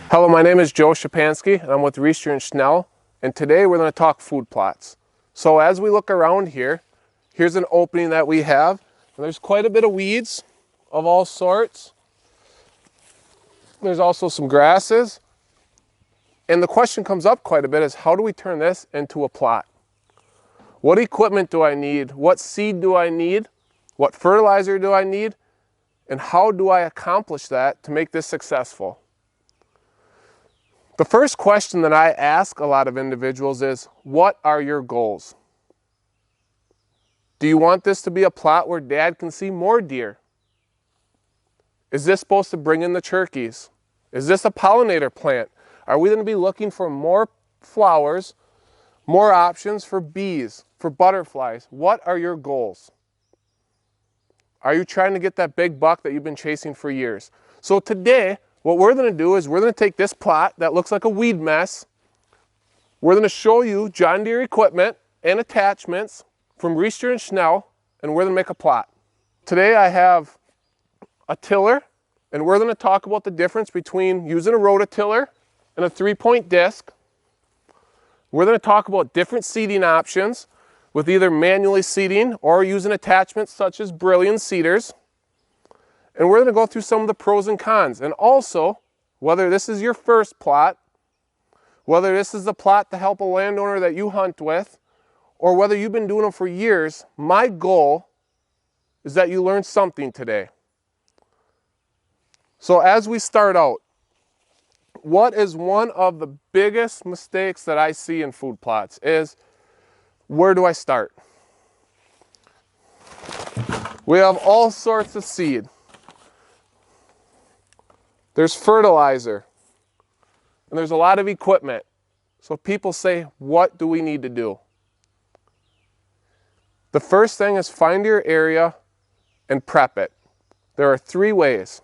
Hello, my name is Joe Shapansky, and I'm with Reister & Schnell, and today we're going to talk food plots. So as we look around here, here's an opening that we have, and there's quite a bit of weeds of all sorts. There's also some grasses, and the question comes up quite a bit is how do we turn this into a plot? What equipment do I need? What seed do I need? What fertilizer do I need? And how do I accomplish that to make this successful? The first question that I ask a lot of individuals is, what are your goals? Do you want this to be a plot where Dad can see more deer? Is this supposed to bring in the turkeys? Is this a pollinator plant? Are we going to be looking for more flowers, more options for bees, for butterflies? What are your goals? Are you trying to get that big buck that you've been chasing for years? So today, what we're going to do is we're going to take this plot that looks like a weed mess. We're going to show you John Deere equipment and attachments from Reister & Schnell, and we're going to make a plot. Today I have a tiller, and we're going to talk about the difference between using a rototiller and a 3-point disc. We're going to talk about different seeding options with either manually seeding or using attachments such as Brilliant seeders. And we're going to go through some of the pros and cons, and also whether this is your first plot, whether this is the plot to help a landowner that you hunt with, or whether you've been doing them for years. My goal is that you learn something today. So as we start out, what is one of the biggest mistakes that I see in food plots is, where do I start? We have all sorts of seed. There's fertilizer, and there's a lot of equipment. So people say, what do we need to do? The first thing is find your area and prep it. There are 3 ways.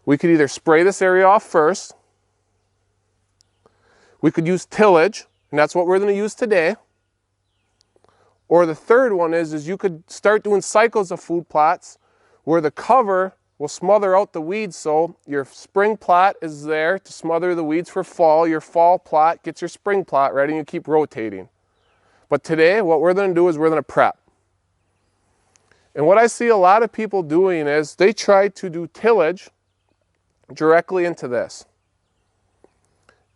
We could either spray this area off first. We could use tillage, and that's what we're going to use today. Or the third one is you could start doing cycles of food plots where the cover will smother out the weeds, so your spring plot is there to smother the weeds for fall. Your fall plot gets your spring plot ready, and you keep rotating. But today, what we're going to do is we're going to prep. And what I see a lot of people doing is they try to do tillage directly into this.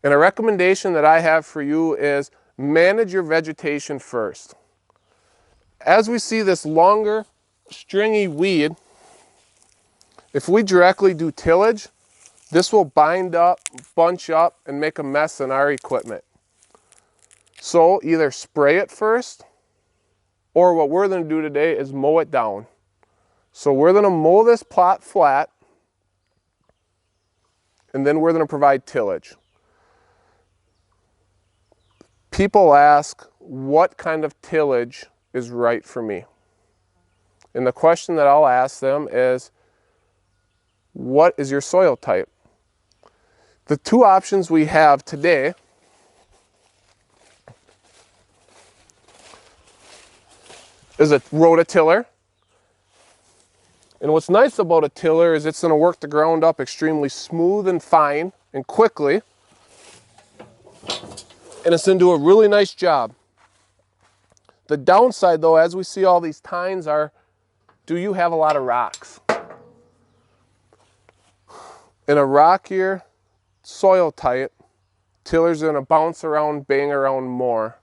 And a recommendation that I have for you is manage your vegetation first. As we see this longer, stringy weed, if we directly do tillage, this will bind up, bunch up, and make a mess in our equipment. So either spray it first, or what we're going to do today is mow it down. So we're going to mow this plot flat, and then we're going to provide tillage. People ask, what kind of tillage is right for me? And the question that I'll ask them is, what is your soil type? The 2 options we have today is a rototiller. And what's nice about a tiller is it's going to work the ground up extremely smooth and fine and quickly. And it's going to do a really nice job. The downside though, as we see all these tines, are, do you have a lot of rocks? In a rockier soil type, tillers are going to bounce around, bang around more.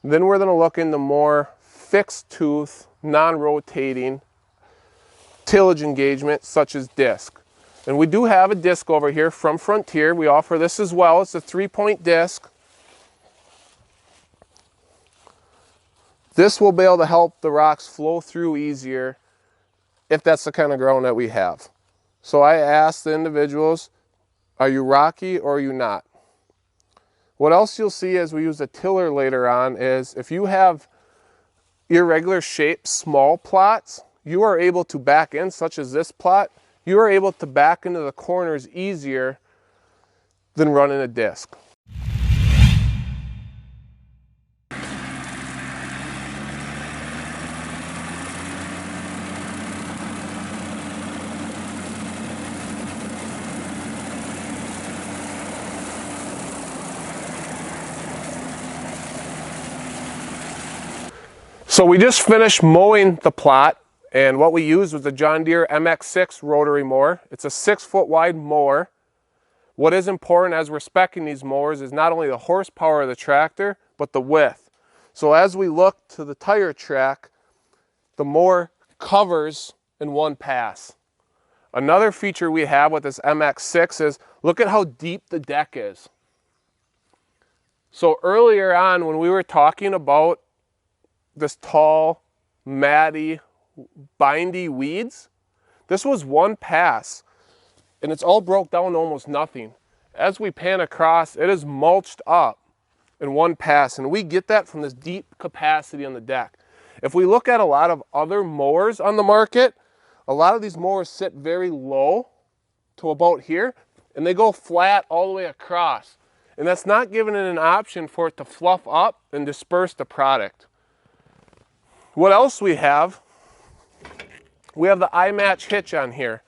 Then we're going to look into more fixed tooth, non-rotating tillage engagement such as disc. And we do have a disc over here from Frontier. We offer this as well. It's a 3-point disc. This will be able to help the rocks flow through easier if that's the kind of ground that we have. So I ask the individuals, are you rocky or are you not? What else you'll see as we use a tiller later on is if you have irregular shaped small plots, you are able to back in, such as this plot, you are able to back into the corners easier than running a disc. So we just finished mowing the plot, and what we used was the John Deere MX6 rotary mower. It's a 6-foot wide mower. What is important as we're speccing these mowers is not only the horsepower of the tractor, but the width. So as we look to the tire track, the mower covers in one pass. Another feature we have with this MX6 is look at how deep the deck is. So earlier on when we were talking about this tall, matty, bindy weeds, this was one pass and it's all broke down to almost nothing. As we pan across, it is mulched up in one pass, and we get that from this deep capacity on the deck. If we look at a lot of other mowers on the market, a lot of these mowers sit very low to about here, and they go flat all the way across. And that's not giving it an option for it to fluff up and disperse the product. What else we have? We have the iMatch hitch on here.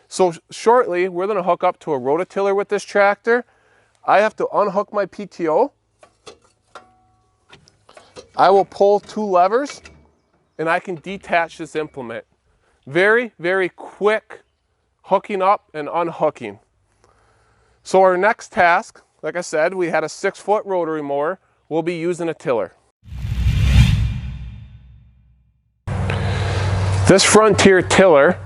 So shortly, we're going to hook up to a rototiller with this tractor. I have to unhook my PTO. I will pull 2 levers, and I can detach this implement. Very, very quick hooking up and unhooking. So our next task, like I said, we had a 6-foot rotary mower. We'll be using a tiller. This Frontier tiller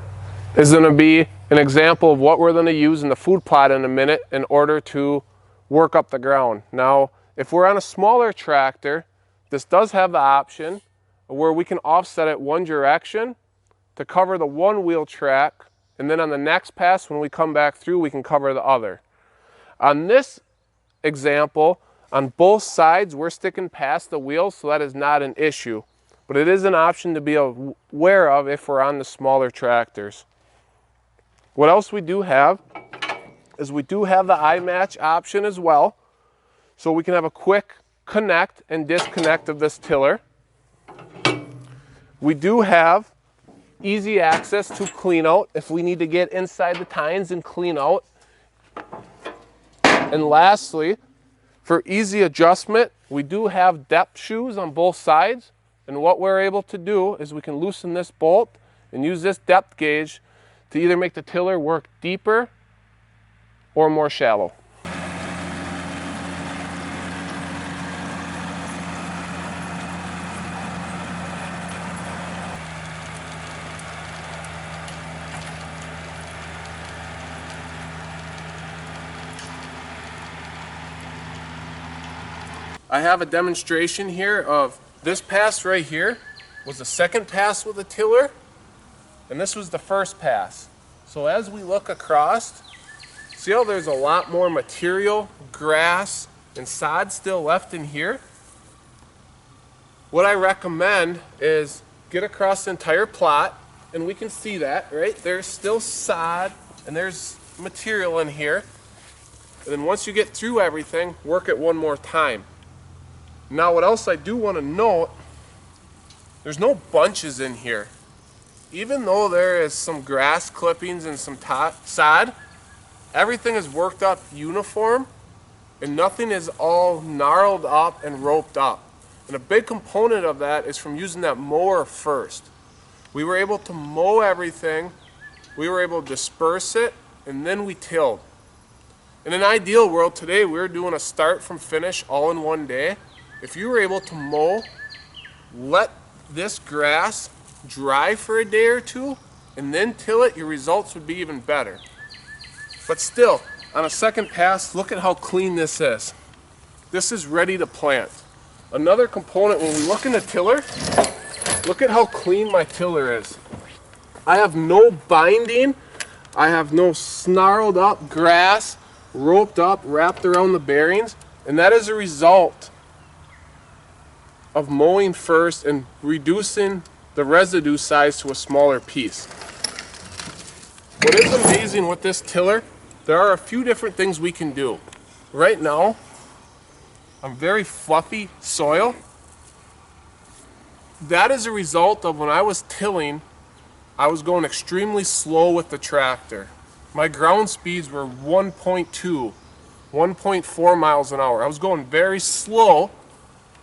is going to be an example of what we're going to use in the food plot in a minute in order to work up the ground. Now, if we're on a smaller tractor, this does have the option where we can offset it one direction to cover the one wheel track, and then on the next pass when we come back through, we can cover the other. On this example, on both sides, we're sticking past the wheels, so that is not an issue. But it is an option to be aware of if we're on the smaller tractors. What else we do have is we do have the iMatch option as well. So we can have a quick connect and disconnect of this tiller. We do have easy access to clean out if we need to get inside the tines and clean out. And lastly, for easy adjustment, we do have depth shoes on both sides. And what we're able to do is we can loosen this bolt and use this depth gauge to either make the tiller work deeper or more shallow. I have a demonstration here of this pass right here was the second pass with the tiller, and this was the first pass. So as we look across, see how there's a lot more material, grass, and sod still left in here? What I recommend is get across the entire plot, and we can see that, right? There's still sod, and there's material in here. And then once you get through everything, work it one more time. Now what else I do want to note, there's no bunches in here. Even though there is some grass clippings and some sod, everything is worked up uniform and nothing is all gnarled up and roped up. And a big component of that is from using that mower first. We were able to mow everything, we were able to disperse it, and then we tilled. In an ideal world today, we're doing a start from finish all in one day. If you were able to mow, let this grass dry for a day or two, and then till it, your results would be even better. But still, on a second pass, look at how clean this is. This is ready to plant. Another component, when we look in the tiller, look at how clean my tiller is. I have no binding, I have no snarled up grass, roped up, wrapped around the bearings, and that is a result of mowing first and reducing the residue size to a smaller piece. What is amazing with this tiller, there are a few different things we can do. Right now, on very fluffy soil, that is a result of when I was tilling, I was going extremely slow with the tractor. My ground speeds were 1.2, 1.4 miles an hour. I was going very slow.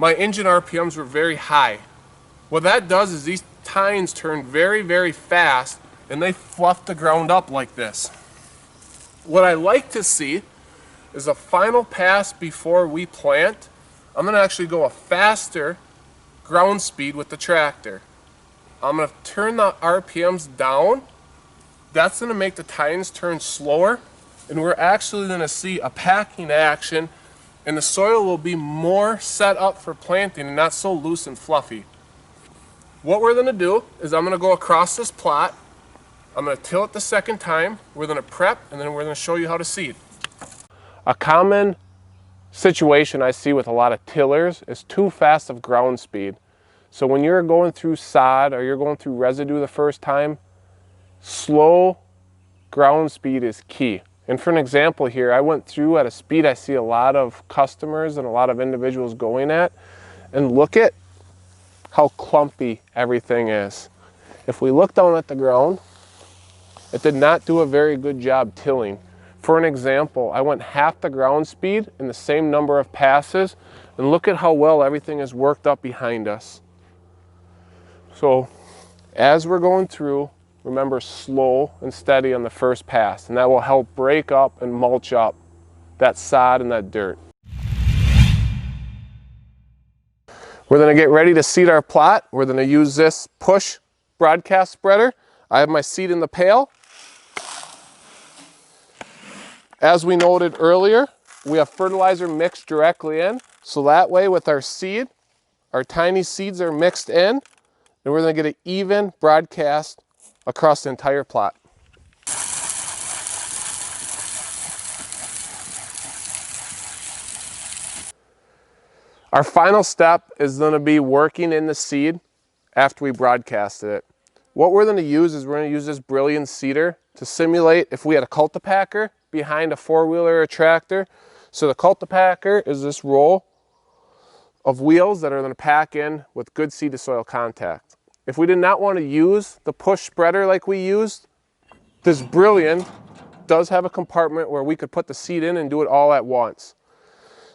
My engine RPMs were very high. What that does is these tines turn very, very fast and they fluff the ground up like this. What I like to see is a final pass before we plant. I'm going to actually go a faster ground speed with the tractor. I'm going to turn the RPMs down. That's going to make the tines turn slower, and we're actually going to see a packing action, and the soil will be more set up for planting and not so loose and fluffy. What we're going to do is I'm going to go across this plot. I'm going to till it the second time. We're going to prep, and then we're going to show you how to seed. A common situation I see with a lot of tillers is too fast of ground speed. So when you're going through sod or you're going through residue the first time, slow ground speed is key. And for an example here, I went through at a speed I see a lot of customers and a lot of individuals going at, and look at how clumpy everything is. If we look down at the ground, it did not do a very good job tilling. For an example, I went half the ground speed in the same number of passes, and look at how well everything is worked up behind us. So as we're going through, remember slow and steady on the first pass, and that will help break up and mulch up that sod and that dirt. We're going to get ready to seed our plot. We're going to use this push broadcast spreader. I have my seed in the pail. As we noted earlier, we have fertilizer mixed directly in, so that way with our seed, our tiny seeds are mixed in, and we're going to get an even broadcast across the entire plot. Our final step is going to be working in the seed after we broadcasted it. What we're going to use is we're going to use this Brilliant seeder to simulate if we had a cultipacker behind a four-wheeler or a tractor. So the cultipacker is this roll of wheels that are going to pack in with good seed to soil contact. If we did not want to use the push spreader like we used, this Brilliant does have a compartment where we could put the seed in and do it all at once.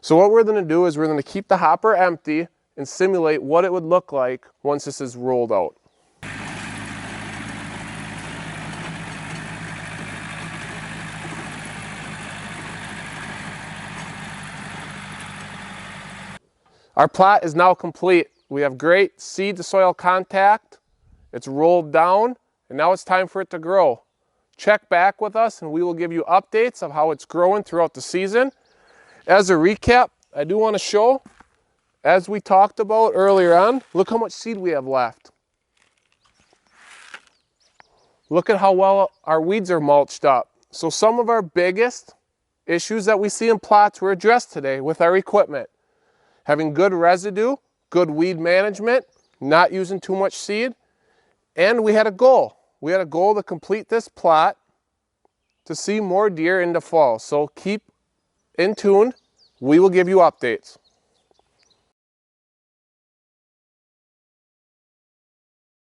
So what we're going to do is we're going to keep the hopper empty and simulate what it would look like once this is rolled out. Our plot is now complete. We have great seed to soil contact. It's rolled down, and now it's time for it to grow. Check back with us and we will give you updates of how it's growing throughout the season. As a recap, I do want to show, as we talked about earlier on, look how much seed we have left. Look at how well our weeds are mulched up. So some of our biggest issues that we see in plots were addressed today with our equipment. Having good residue, good weed management, not using too much seed, and we had a goal. We had a goal to complete this plot to see more deer in the fall. So keep in tune. We will give you updates.